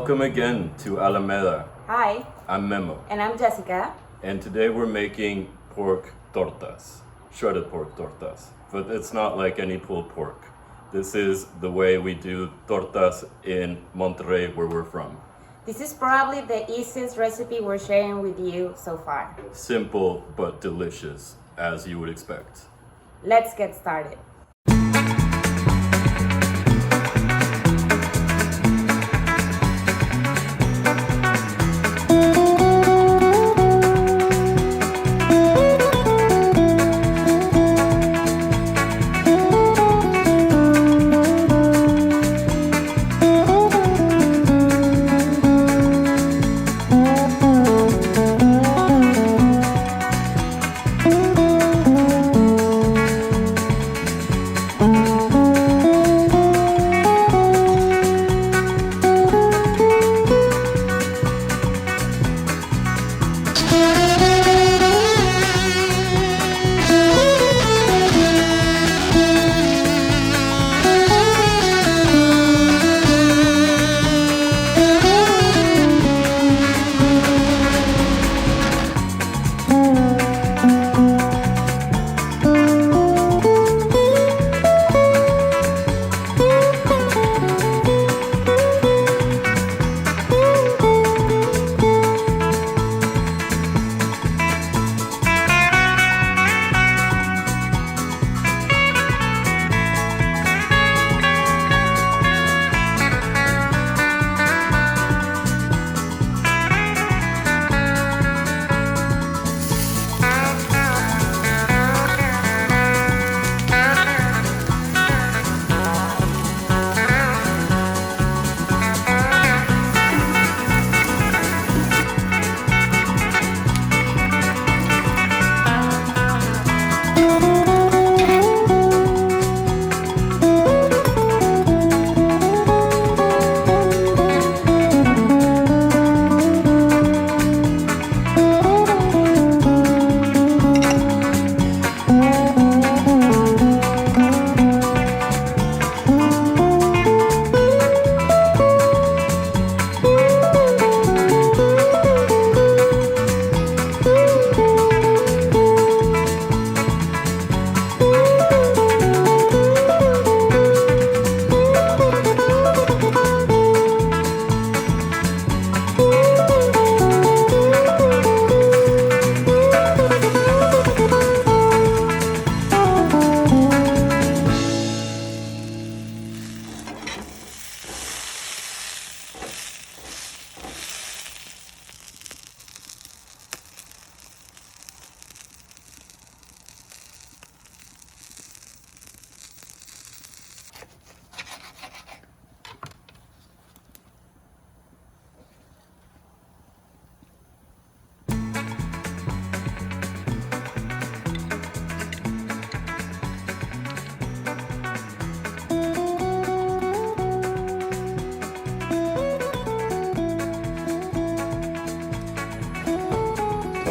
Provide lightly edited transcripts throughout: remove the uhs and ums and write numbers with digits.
Welcome again to Alameda. Hi. I'm Memo. And I'm Jessica. And today we're making pork tortas. Shredded pork tortas. But it's not like any pulled pork. This is the way we do tortas in Monterrey, where we're from. This is probably the easiest recipe we're sharing with you so far. Simple but delicious, as you would expect. Let's get started.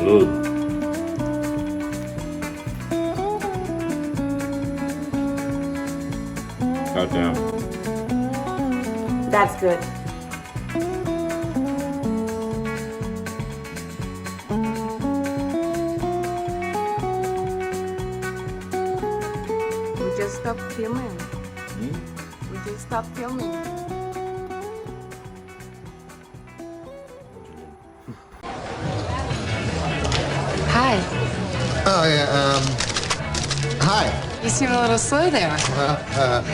Salud. Goddamn. That's good. We just stopped filming. We just stopped filming. Hi. Oh, yeah, hi. You seem a little slow there.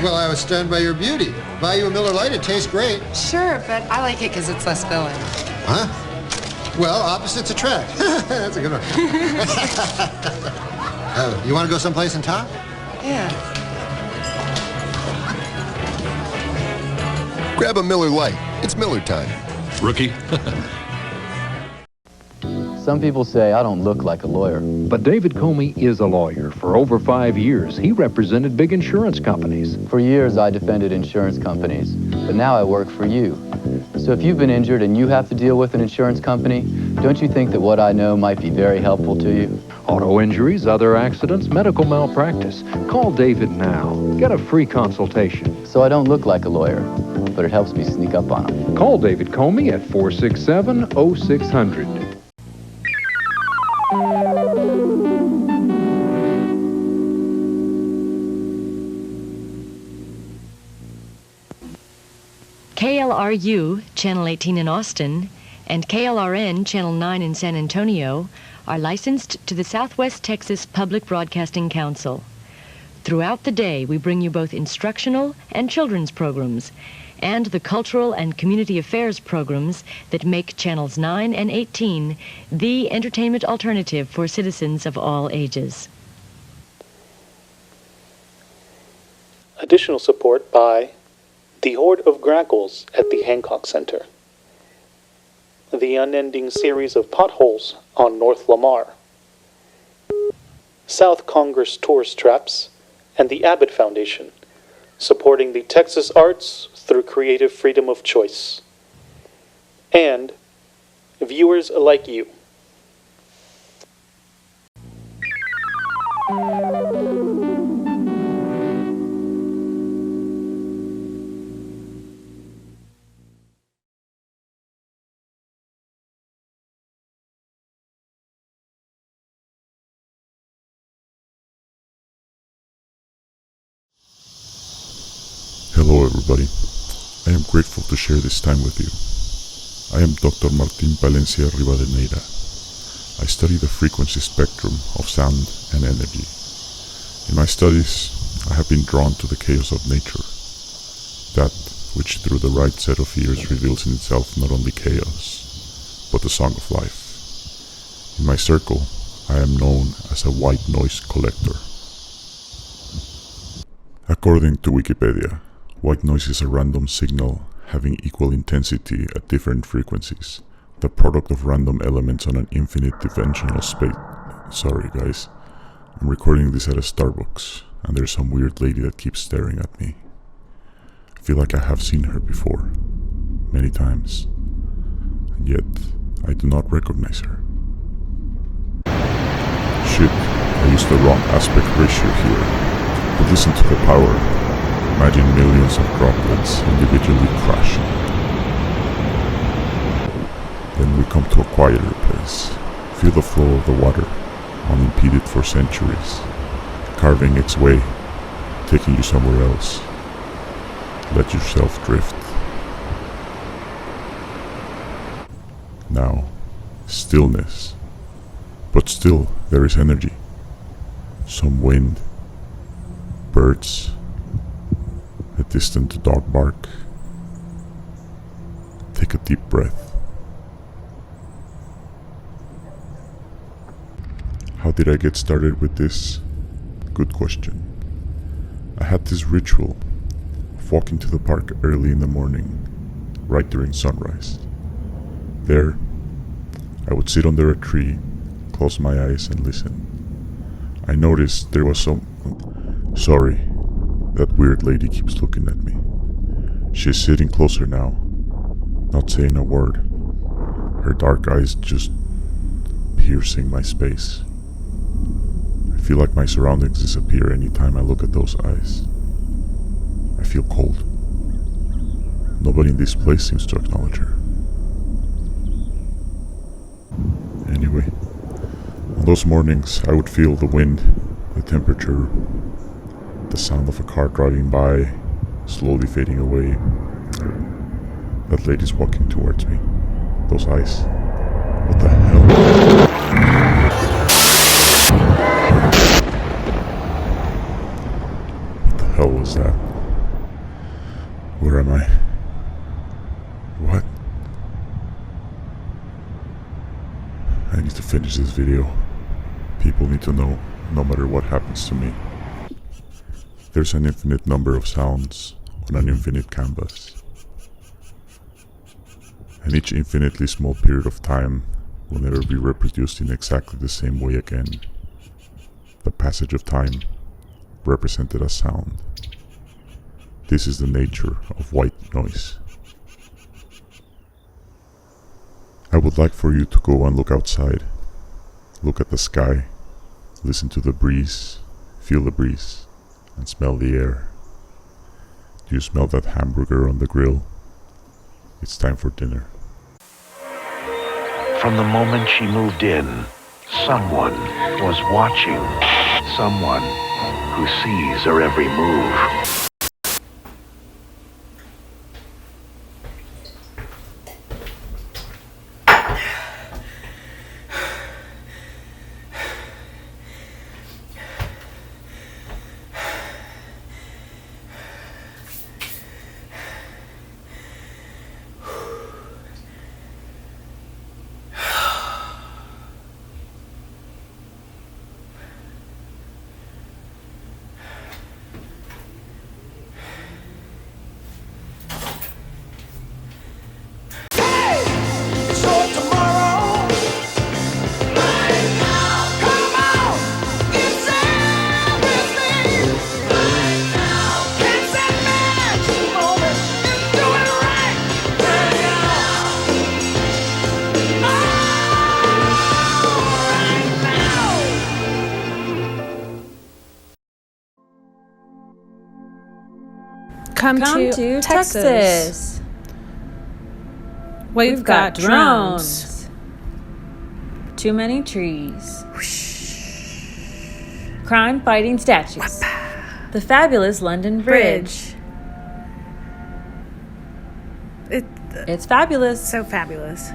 Well, I was stunned by your beauty. Buy you a Miller Lite, it tastes great. Sure, but I like it because it's less filling. Huh? Well, opposites attract. That's a good one. You want to go someplace and talk? Yeah. Grab a Miller Lite. It's Miller time. Rookie. Some people say I don't look like a lawyer. But David Comey is a lawyer. For over 5 years, he represented big insurance companies. For years, I defended insurance companies, but now I work for you. So if you've been injured and you have to deal with an insurance company, don't you think that what I know might be very helpful to you? Auto injuries, other accidents, medical malpractice. Call David now. Get a free consultation. So I don't look like a lawyer, but it helps me sneak up on them. Call David Comey at 467-0600. KLRU, Channel 18 in Austin, and KLRN, Channel 9 in San Antonio, are licensed to the Southwest Texas Public Broadcasting Council. Throughout the day, we bring you both instructional and children's programs, and the cultural and community affairs programs that make Channels 9 and 18 the entertainment alternative for citizens of all ages. Additional support by the Horde of Grackles at the Hancock Center, the unending series of potholes on North Lamar, South Congress Tourist Traps, and the Abbott Foundation, supporting the Texas arts through creative freedom of choice, and viewers like you. Hello everybody, I am grateful to share this time with you. I am Dr. Martin Palencia Rivadeneira. I study the frequency spectrum of sound and energy. In my studies, I have been drawn to the chaos of nature, that which through the right set of ears reveals in itself not only chaos, but the song of life. In my circle, I am known as a white noise collector. According to Wikipedia, white noise is a random signal having equal intensity at different frequencies, the product of random elements on an infinite dimensional space. Sorry guys, I'm recording this at a Starbucks, and there's some weird lady that keeps staring at me. I feel like I have seen her before, many times, and yet I do not recognize her. Shit, I used the wrong aspect ratio here, but listen to the power. Imagine millions of droplets individually crashing. Then we come to a quieter place. Feel the flow of the water, unimpeded for centuries, carving its way, taking you somewhere else. Let yourself drift. Now, stillness. But still, there is energy. Some wind, birds, a distant dog bark. Take a deep breath. How did I get started with this? Good question. I had this ritual of walking to the park early in the morning, right during sunrise. There, I would sit under a tree, close my eyes and listen. I noticed there was some... Sorry, that weird lady keeps looking at me. She's sitting closer now, not saying a word. Her dark eyes just piercing my space. I feel like my surroundings disappear anytime I look at those eyes. I feel cold. Nobody in this place seems to acknowledge her. Anyway, on those mornings I would feel the wind, the temperature, the sound of a car driving by, slowly fading away. That lady's walking towards me. Those eyes. What the hell? What the hell was that? Where am I? What? I need to finish this video. People need to know, no matter what happens to me. There's an infinite number of sounds on an infinite canvas. And each infinitely small period of time will never be reproduced in exactly the same way again. The passage of time represented as sound. This is the nature of white noise. I would like for you to go and look outside. Look at the sky. Listen to the breeze, feel the breeze, and smell the air. Do you smell that hamburger on the grill? It's time for dinner. From the moment she moved in, someone was watching. Someone who sees her every move. Come to Texas. We've got drones. Too many trees. Crime-fighting statues. The fabulous London Bridge. It's fabulous. So fabulous.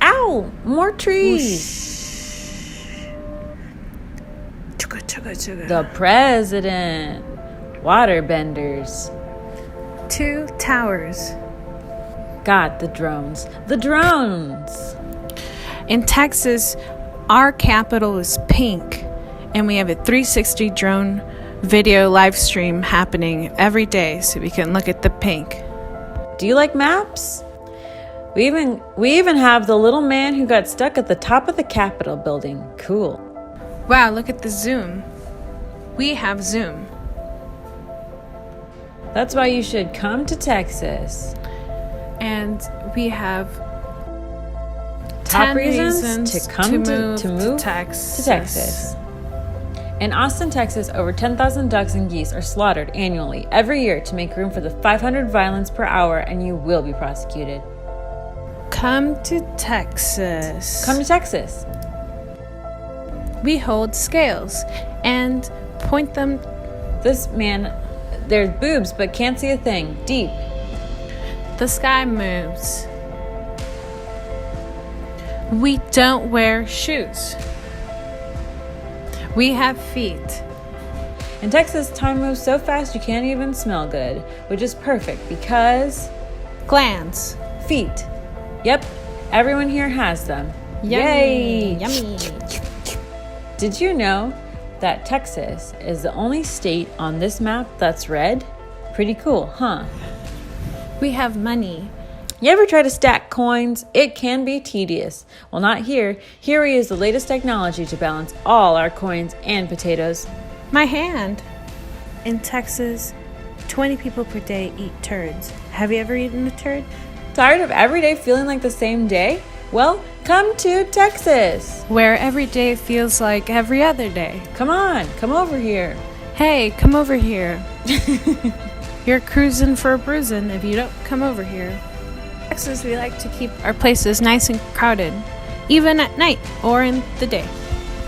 Ow! More trees. Chugga, chugga, chugga. The president. Waterbenders. 2 towers. God, the drones. The drones! In Texas, our capital is pink, and we have a 360 drone video live stream happening every day so we can look at the pink. Do you like maps? We even have the little man who got stuck at the top of the Capitol building. Cool. Wow, look at the zoom. We have zoom. That's why you should come to Texas. And we have top 10 reasons to come to move to Texas. In Austin, Texas, over 10,000 ducks and geese are slaughtered annually every year to make room for the 500 violence per hour, and you will be prosecuted. Come to Texas. Come to Texas. We hold scales and point them. This man, there's boobs but can't see a thing. Deep. The sky moves. We don't wear shoes. We have feet. In Texas, time moves so fast you can't even smell good, which is perfect because... Glands. Feet. Yep, everyone here has them. Yummy. Yay! Yummy. Did you know that Texas is the only state on this map that's red? Pretty cool, huh? We have money. You ever try to stack coins? It can be tedious. Well, not here. Here we use the latest technology to balance all our coins and potatoes. My hand. In Texas, 20 people per day eat turds. Have you ever eaten a turd? Tired of every day feeling like the same day? Well, come to Texas. Where every day feels like every other day. Come on, come over here. Hey, come over here. You're cruising for a bruising if you don't come over here. In Texas, we like to keep our places nice and crowded, even at night or in the day.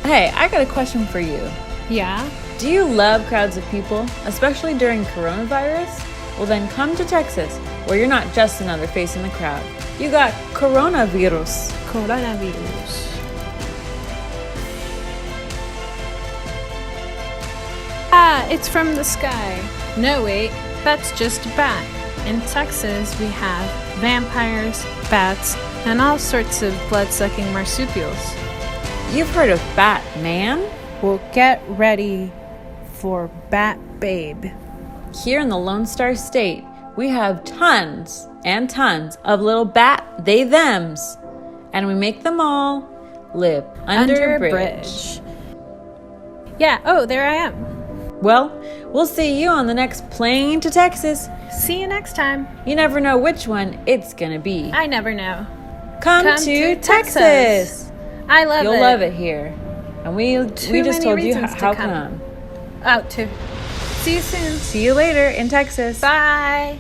Hey, I got a question for you. Yeah? Do you love crowds of people, especially during coronavirus? Well, then come to Texas, where you're not just another face in the crowd. You got coronavirus. Coronavirus. Ah, it's from the sky. No, wait, that's just a bat. In Texas, we have vampires, bats, and all sorts of blood-sucking marsupials. You've heard of Batman? Well, get ready for Bat Babe. Here in the Lone Star State, we have tons and tons of little bat they-thems. And we make them all live under a bridge. Yeah, oh, there I am. Well, we'll see you on the next plane to Texas. See you next time. You never know which one it's gonna be. I never know. Come to Texas. I love it. You'll love it here. And we just told you how come. Out to. See you soon. See you later in Texas. Bye.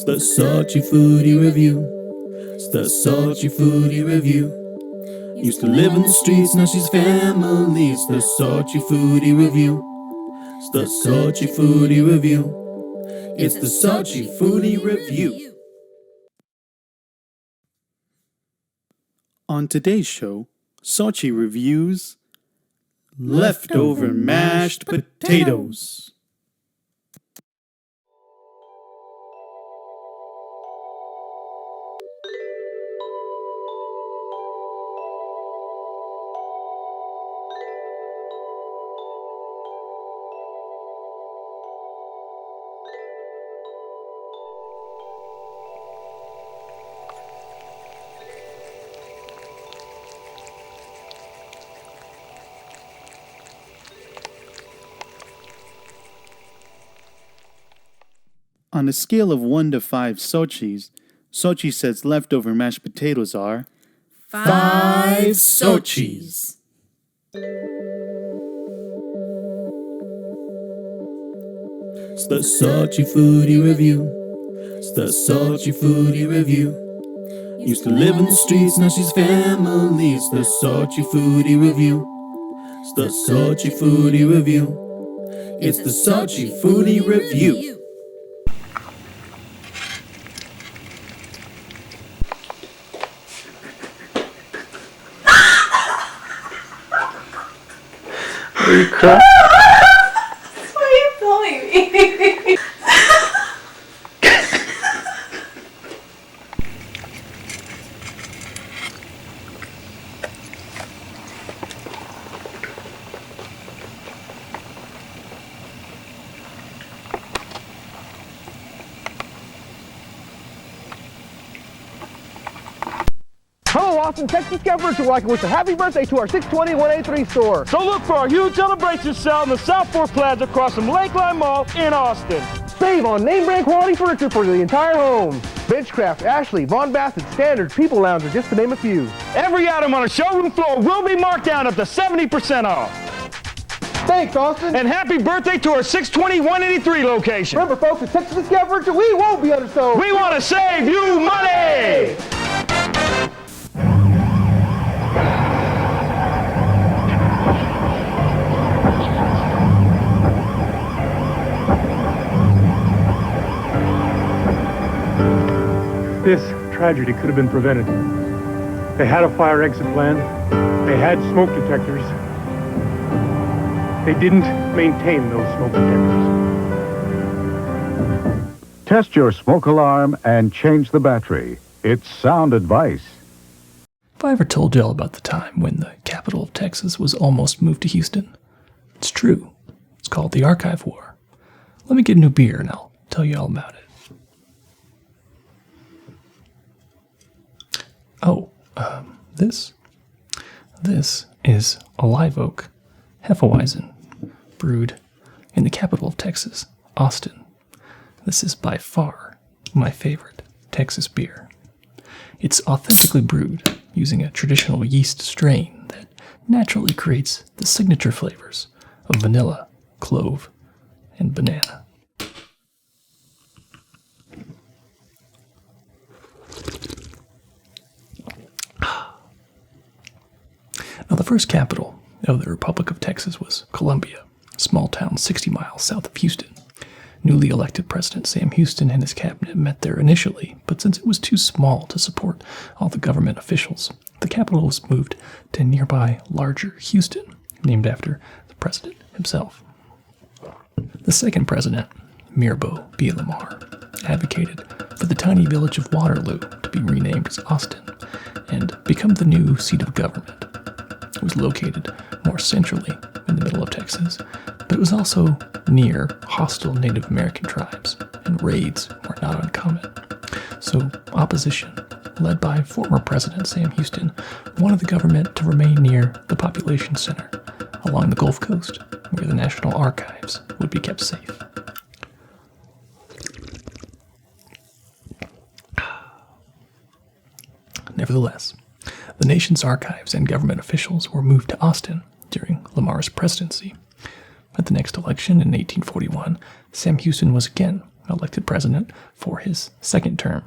It's the Xochitl Foodie Review. It's the Xochitl Foodie Review. Used to live in the streets, now she's family. It's the Xochitl Foodie Review. It's the Xochitl Foodie Review. It's the Xochitl Foodie Review. On today's show, Xochitl reviews leftover mashed potatoes. On a scale of 1 to 5 Xochitls, Xochitl says leftover mashed potatoes are 5 Xochitls. It's the Xochitl Foodie Review. It's the Xochitl Foodie Review. Used to live in the streets, now she's family. It's the Xochitl Foodie Review. It's the Xochitl Foodie Review. It's the Xochitl Foodie Review. Are you crying? Why are you filming me? Hello, Austin, Texas Government. We'd like to wish a happy birthday to our 620 183 store. So look for our huge celebration sale in the South Fork Plaza across from Lakeline Mall in Austin. Save on name brand quality furniture for the entire home. Benchcraft, Ashley, Von Bassett, Standard, People Lounger, just to name a few. Every item on our showroom floor will be marked down up to 70% off. Thanks, Austin. And happy birthday to our 620 183 location. Remember, folks, at Texas Government, we won't be undersold. We want to save you money. This tragedy could have been prevented. They had a fire exit plan. They had smoke detectors. They didn't maintain those smoke detectors. Test your smoke alarm and change the battery. It's sound advice. Have I ever told y'all about the time when the capital of Texas was almost moved to Houston? It's true. It's called the Archive War. Let me get a new beer and I'll tell you all about it. Oh, this is a live oak Hefeweizen, brewed in the capital of Texas, Austin. This is by far my favorite Texas beer. It's authentically brewed using a traditional yeast strain that naturally creates the signature flavors of vanilla, clove, and banana. Now, the first capital of the Republic of Texas was Columbia, a small town 60 miles south of Houston. Newly elected President Sam Houston and his cabinet met there initially, but since it was too small to support all the government officials, the capital was moved to nearby larger Houston, named after the president himself. The second president, Mirabeau B. Lamar, advocated for the tiny village of Waterloo to be renamed as Austin and become the new seat of government. It was located more centrally in the middle of Texas, but it was also near hostile Native American tribes, and raids were not uncommon. So opposition, led by former President Sam Houston, wanted the government to remain near the population center along the Gulf Coast, where the National Archives would be kept safe. Nevertheless, the nation's archives and government officials were moved to Austin during Lamar's presidency. At the next election in 1841, Sam Houston was again elected president for his second term.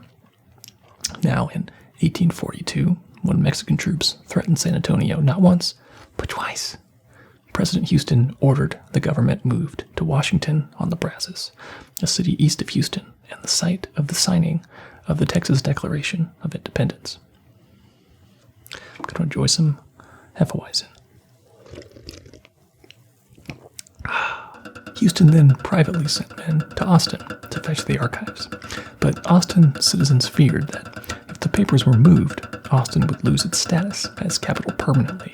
Now, in 1842, when Mexican troops threatened San Antonio not once, but twice, President Houston ordered the government moved to Washington on the Brazos, a city east of Houston and the site of the signing of the Texas Declaration of Independence. I'm going to enjoy some Hefeweizen. Houston then privately sent men to Austin to fetch the archives, but Austin citizens feared that if the papers were moved, Austin would lose its status as capital permanently,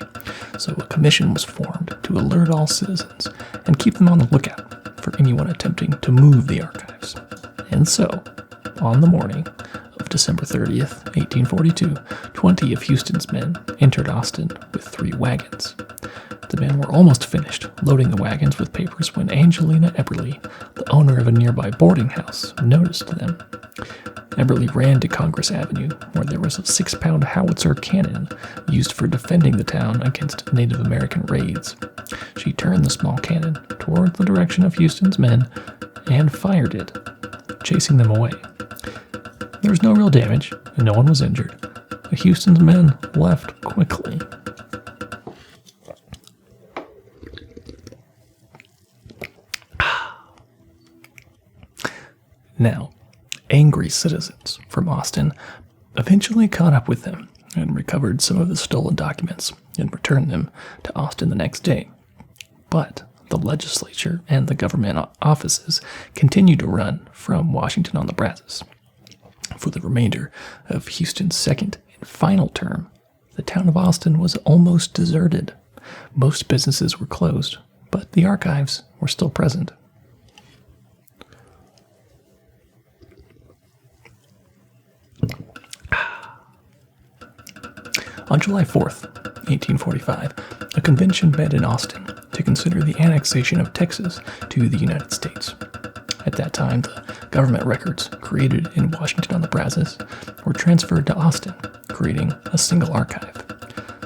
so a commission was formed to alert all citizens and keep them on the lookout for anyone attempting to move the archives. And so, on the morning of December 30th, 1842, 20 of Houston's men entered Austin with 3 wagons. The men were almost finished loading the wagons with papers when Angelina Eberly, the owner of a nearby boarding house, noticed them. Eberly ran to Congress Avenue, where there was a 6-pound howitzer cannon used for defending the town against Native American raids. She turned the small cannon toward the direction of Houston's men and fired it, chasing them away. There was no real damage, and no one was injured. But Houston's men left quickly. Now, angry citizens from Austin eventually caught up with them and recovered some of the stolen documents and returned them to Austin the next day. But the legislature and the government offices continued to run from Washington on the Brazos. For the remainder of Houston's second and final term, the town of Austin was almost deserted. Most businesses were closed, but the archives were still present. On July 4th, 1845, a convention met in Austin to consider the annexation of Texas to the United States. At that time, the government records created in Washington on the Brazos were transferred to Austin, creating a single archive.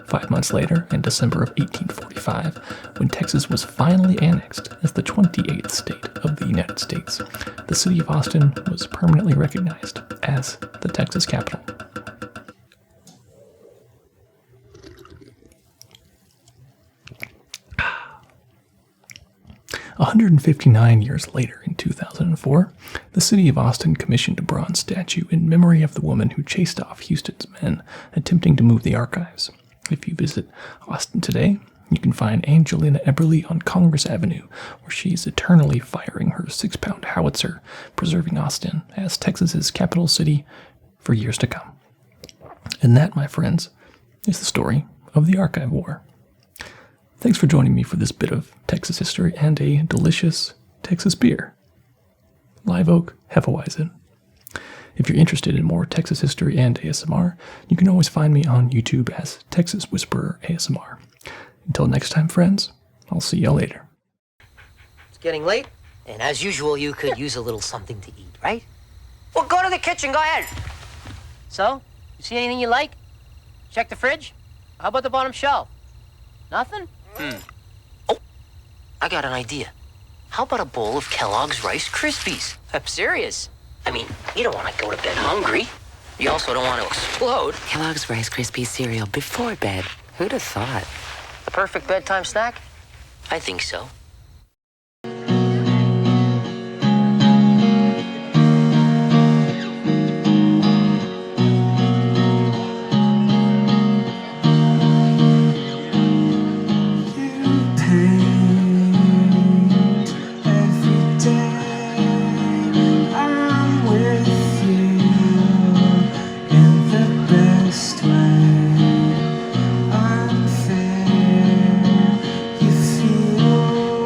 5 months later, in December of 1845, when Texas was finally annexed as the 28th state of the United States, the city of Austin was permanently recognized as the Texas capital. 159 years later, in 2004, the city of Austin commissioned a bronze statue in memory of the woman who chased off Houston's men attempting to move the archives. If you visit Austin today, you can find Angelina Eberly on Congress Avenue, where she is eternally firing her 6-pound howitzer, preserving Austin as Texas's capital city for years to come. And that, my friends, is the story of the Archive War. Thanks for joining me for this bit of Texas history and a delicious Texas beer. Live Oak Hefeweizen. If you're interested in more Texas history and ASMR, you can always find me on YouTube as Texas Whisperer ASMR. Until next time, friends, I'll see you later. It's getting late, and as usual, you could use a little something to eat, right? Well, go to the kitchen, go ahead. So, you see anything you like? Check the fridge? How about the bottom shelf? Nothing? Oh, I got an idea. How about a bowl of Kellogg's Rice Krispies? I'm serious. I mean, you don't want to go to bed hungry. You also don't want to explode. Kellogg's Rice Krispies cereal before bed. Who'd have thought? The perfect bedtime snack? I think so. You feel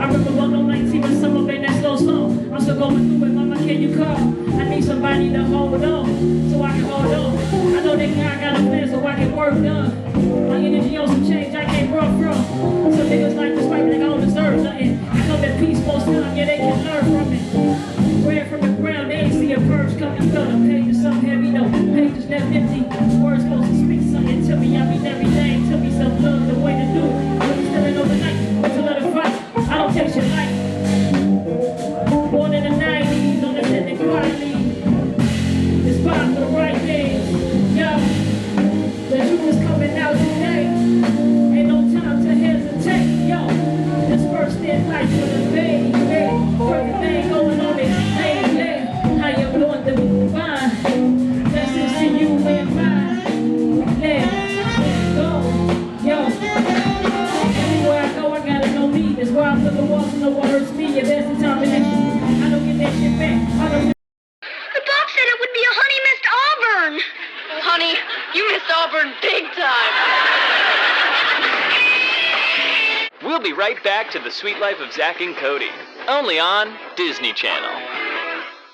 I remember 119 when some of it that slow song. I'm still going through it, mama, can you call? I need somebody to hold on, so I can hold on. I know that God got a plan so I can work done. My energy on some change I can't run from. Some niggas like this fight like I don't deserve nothing. I come at peace most time, yeah, they can learn from it. Ran from the ground, they ain't see a purge coming. Felt the pages something heavy, no pages left empty. Words supposed to speak something to me. I mean everything to me, some love, the way to do it. I'll be stealing overnight, wait to let it fight. I don't take shit light. Born in the 90s, on the set they quietly. Inspired for the right things. Yo, the truth is coming out today. Ain't no time to hesitate. Yo, this first in life for the baby. Perfect thing going on in lately. How you doing the fine? Blessings to you and mine. Let's go. Yo, everywhere I go, I gotta know me. That's why I'm looking walls and no one hurts me. Yeah, that's the time in this shit. I don't get that shit back. I don't. The box said it would be a Honey Missed Auburn. Honey, you missed Auburn big time. We'll be right back to the sweet life of Zach and Cody, only on Disney Channel.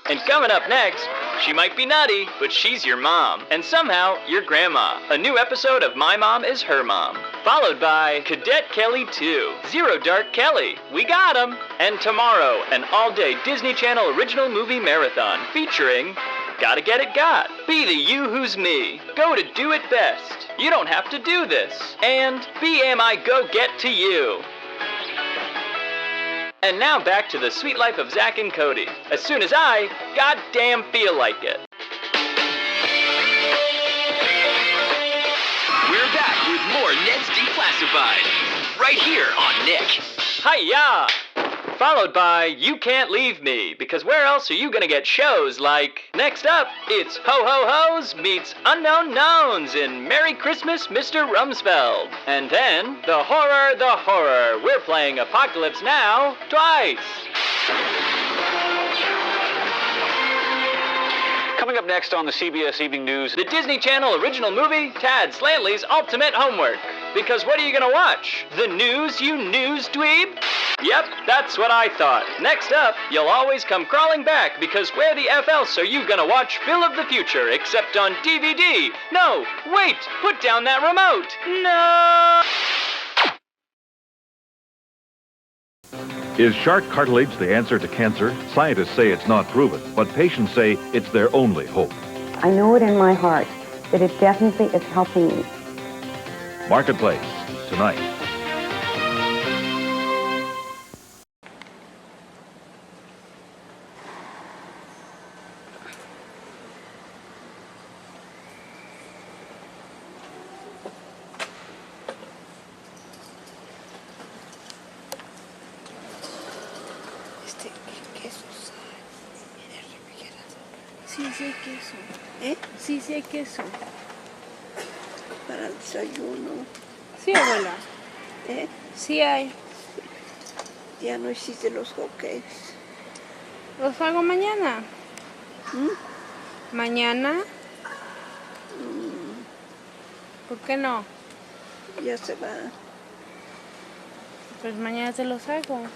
And coming up next, she might be nutty, but she's your mom, and somehow your grandma. A new episode of My Mom is Her Mom. Followed by Cadet Kelly 2, Zero Dark Kelly, We Got 'Em. And tomorrow, an all-day Disney Channel original movie marathon featuring Gotta Get It Got, Be the You Who's Me, Go to Do It Best, You Don't Have to Do This, and Be Am I Go Get to You. And now back to the sweet life of Zach and Cody, as soon as I goddamn feel like it. We're back with more Ned's Declassified, right here on Nick. Hi-ya! Followed by You Can't Leave Me, because where else are you gonna get shows like... Next up, it's Ho-Ho-Ho's meets Unknown Knowns in Merry Christmas, Mr. Rumsfeld. And then, the horror, we're playing Apocalypse Now twice. Coming up next on the CBS Evening News, the Disney Channel original movie, Tad Slantley's Ultimate Homework. Because what are you gonna watch? The news, you news dweeb? Yep, that's what I thought. Next up, you'll always come crawling back, because where the F else are you gonna watch Phil of the Future except on DVD? No, wait, put down that remote. No! Is shark cartilage the answer to cancer? Scientists say it's not proven, but patients say it's their only hope. I know it in my heart that it definitely is helping me. Marketplace, tonight. Sí hay queso. Sí hay queso. Para el desayuno. Sí, abuela. Sí hay. Ya no hiciste los hotcakes. Los hago mañana. ¿Mañana? ¿Por qué no? Ya se va. Pues mañana te los hago.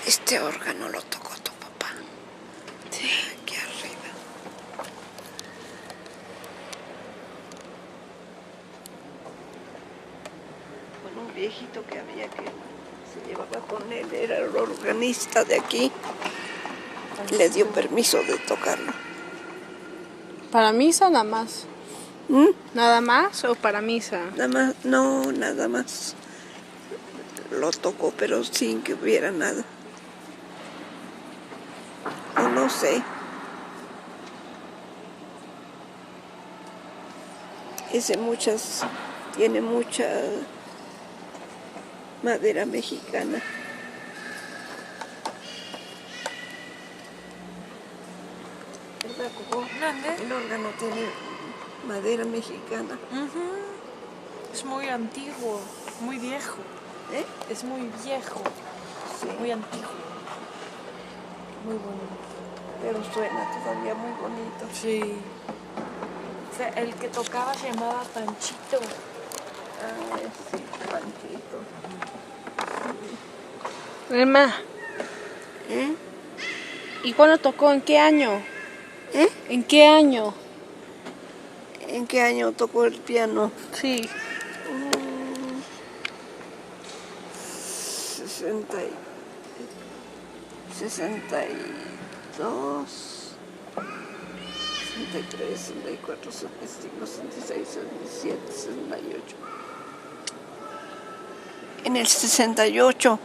Este órgano lo tocó tu papá. Sí. Aquí arriba. Con un viejito que había que se llevaba con él, era el organista de aquí. Le dio permiso de tocarlo. ¿Para misa nada más? ¿Nada más o para misa? Nada más, no, nada más. Lo tocó, pero sin que hubiera nada. No sé. Tiene mucha madera mexicana. ¿Verdad, Hugo? El órgano tiene madera mexicana. Es muy antiguo, muy viejo. Es muy viejo, sí. Muy antiguo. Muy bonito. Pero suena todavía muy bonito. Sí. O sea, el que tocaba se llamaba Panchito. Ah, sí, Panchito. Emma. ¿Y cuándo tocó? ¿En qué año? ¿En qué año? ¿En qué año tocó el piano? Sí. 62, 63, 64, 65, 66, 67, 68. En el 68.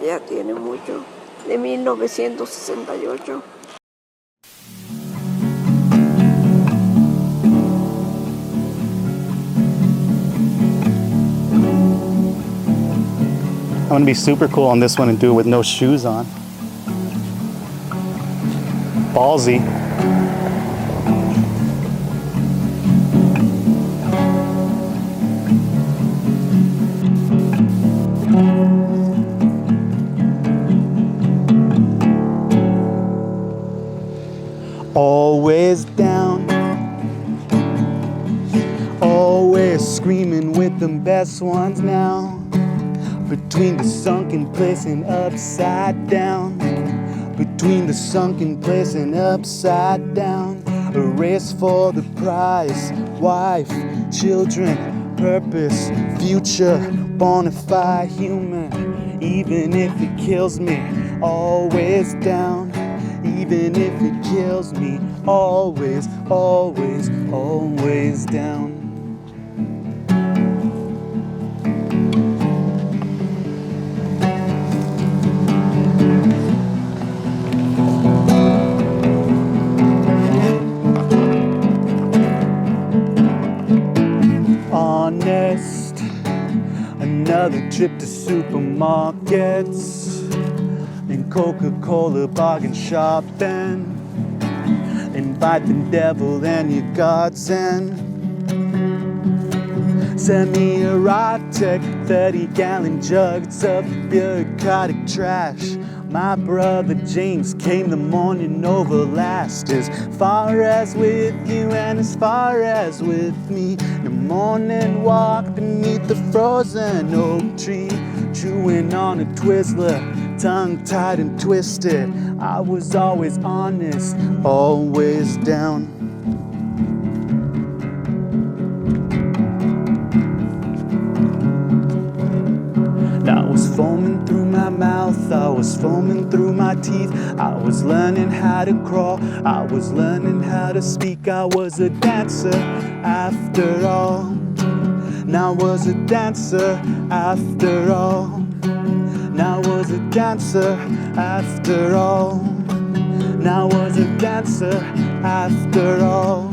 Ya tiene mucho. De 1968. I'm gonna be super cool on this one and do it with no shoes on. Ballsy. Always down, always screaming with them best ones now. Between the sunken place and upside down. Between the sunken place and upside down. A race for the prize. Wife, children, purpose, future, bona fide human. Even if it kills me, always down. Even if it kills me, always, always, always down. Honest, another trip to supermarkets and Coca-Cola bargain shopping. Invite the devil and your godsend. Semi-erotic 30-gallon jugs of bureaucratic trash. My brother James came the morning over last. As far as with you and as far as with me. The morning walk beneath the frozen oak tree. Chewing on a Twizzler, tongue-tied and twisted. I was always honest, always down. I was foaming through my mouth, I was foaming through my teeth. I was learning how to crawl, I was learning how to speak. I was a dancer after all. Now I was a dancer after all. Now I was a dancer after all. Now I was a dancer after all.